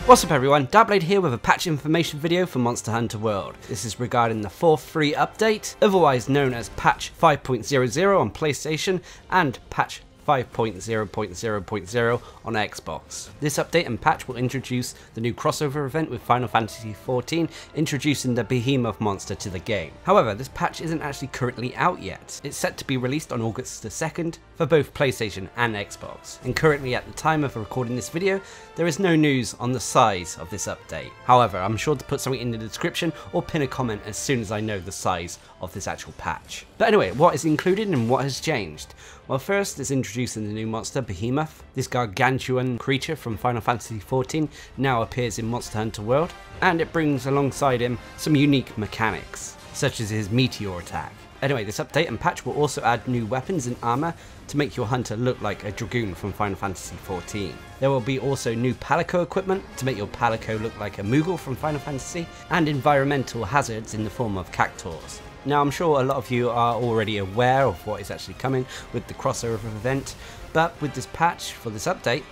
What's up everyone, Darcblade here with a patch information video for Monster Hunter World. This is regarding the 4.3 update, otherwise known as patch 5.00 on PlayStation and patch 5.0.0.0 on Xbox. This update and patch will introduce the new crossover event with Final Fantasy XIV, introducing the Behemoth monster to the game. However, this patch isn't actually currently out yet. It's set to be released on August the 2nd for both PlayStation and Xbox. And currently at the time of recording this video, there is no news on the size of this update. However, I'm sure to put something in the description or pin a comment as soon as I know the size of this actual patch. But anyway, what is included and what has changed? Well, first is introducing the new monster, Behemoth. This gargantuan creature from Final Fantasy XIV now appears in Monster Hunter World, and it brings alongside him some unique mechanics, such as his meteor attack. Anyway, this update and patch will also add new weapons and armor to make your hunter look like a dragoon from Final Fantasy XIV. There will be also new PALICO equipment to make your PALICO look like a Moogle from Final Fantasy, and environmental hazards in the form of cactuars. Now, I'm sure a lot of you are already aware of what is actually coming with the crossover event, but with this patch for this update,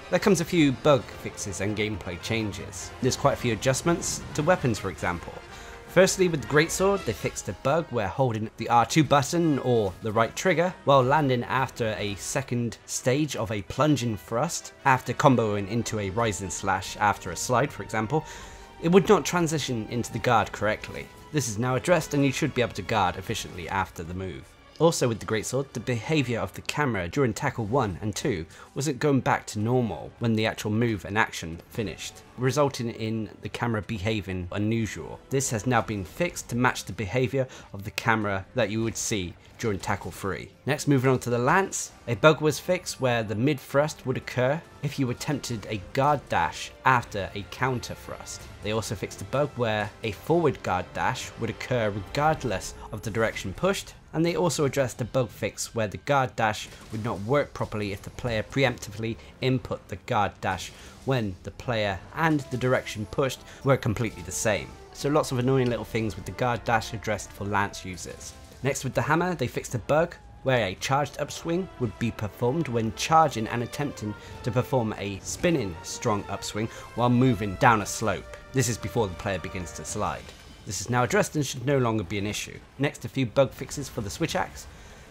there comes a few bug fixes and gameplay changes. There's quite a few adjustments to weapons, for example. Firstly, with the greatsword, they fixed a bug where holding the R2 button or the right trigger while landing after a second stage of a plunging thrust, after comboing into a rising slash after a slide, for example, it would not transition into the guard correctly. This is now addressed and you should be able to guard efficiently after the move. Also with the greatsword, the behaviour of the camera during tackle 1 and 2 wasn't going back to normal when the actual move and action finished, resulting in the camera behaving unusual. This has now been fixed to match the behaviour of the camera that you would see during tackle 3. Next, moving on to the lance, a bug was fixed where the mid thrust would occur if you attempted a guard dash after a counter thrust. They also fixed a bug where a forward guard dash would occur regardless of the direction pushed, and they also addressed a bug fix where the guard dash would not work properly if the player preemptively input the guard dash when the player and the direction pushed were completely the same. So lots of annoying little things with the guard dash addressed for lance users. Next, with the hammer, they fixed a bug where a charged upswing would be performed when charging and attempting to perform a spinning strong upswing while moving down a slope. This is before the player begins to slide. This is now addressed and should no longer be an issue. Next, a few bug fixes for the switch axe.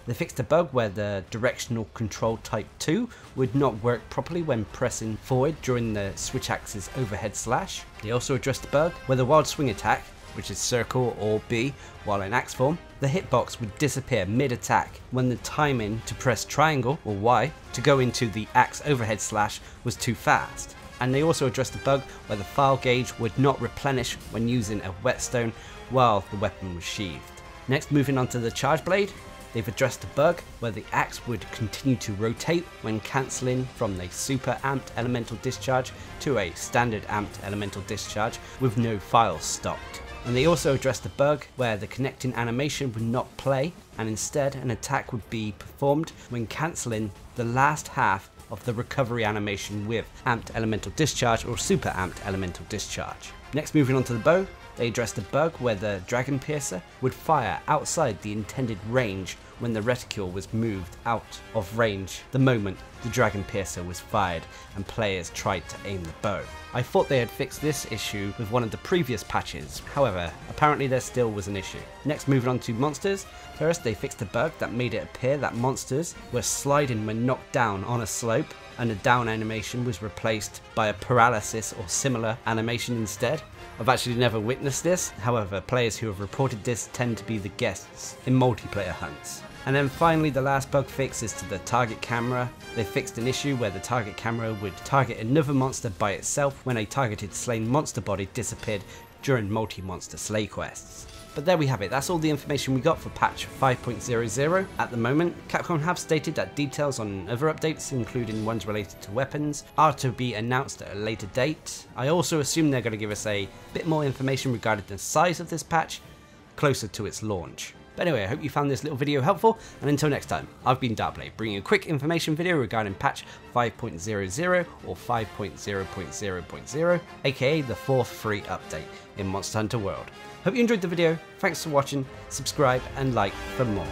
They fixed a bug where the directional control type 2 would not work properly when pressing forward during the switch axe's overhead slash. They also addressed a bug where the wild swing attack, which is circle or B while in axe form, the hitbox would disappear mid-attack when the timing to press triangle or Y to go into the axe overhead slash was too fast. And they also addressed the bug where the file gauge would not replenish when using a whetstone while the weapon was sheathed. Next, moving on to the charge blade, they've addressed a bug where the axe would continue to rotate when cancelling from the super amped elemental discharge to a standard amped elemental discharge with no files stopped. And they also addressed a bug where the connecting animation would not play and instead an attack would be performed when cancelling the last half of the recovery animation with amped elemental discharge or super amped elemental discharge. Next, moving on to the bow, they addressed a bug where the dragon piercer would fire outside the intended range when the reticule was moved out of range the moment the dragon piercer was fired and players tried to aim the bow. I thought they had fixed this issue with one of the previous patches, however, apparently there still was an issue. Next, moving on to monsters. First, they fixed a bug that made it appear that monsters were sliding when knocked down on a slope, and the down animation was replaced by a paralysis or similar animation instead. I've actually never witnessed this, however, players who have reported this tend to be the guests in multiplayer hunts. And then finally, the last bug fix is to the target camera. They fixed an issue where the target camera would target another monster by itself when a targeted slain monster body disappeared during multi-monster slay quests. But there we have it, that's all the information we got for patch 5.00 at the moment. Capcom have stated that details on other updates, including ones related to weapons, are to be announced at a later date. I also assume they're going to give us a bit more information regarding the size of this patch closer to its launch. But anyway, I hope you found this little video helpful, and until next time, I've been Darcblade, bringing you a quick information video regarding patch 5.00 or 5.0.0.0, aka the 4.3 update in Monster Hunter World. Hope you enjoyed the video, thanks for watching, subscribe and like for more.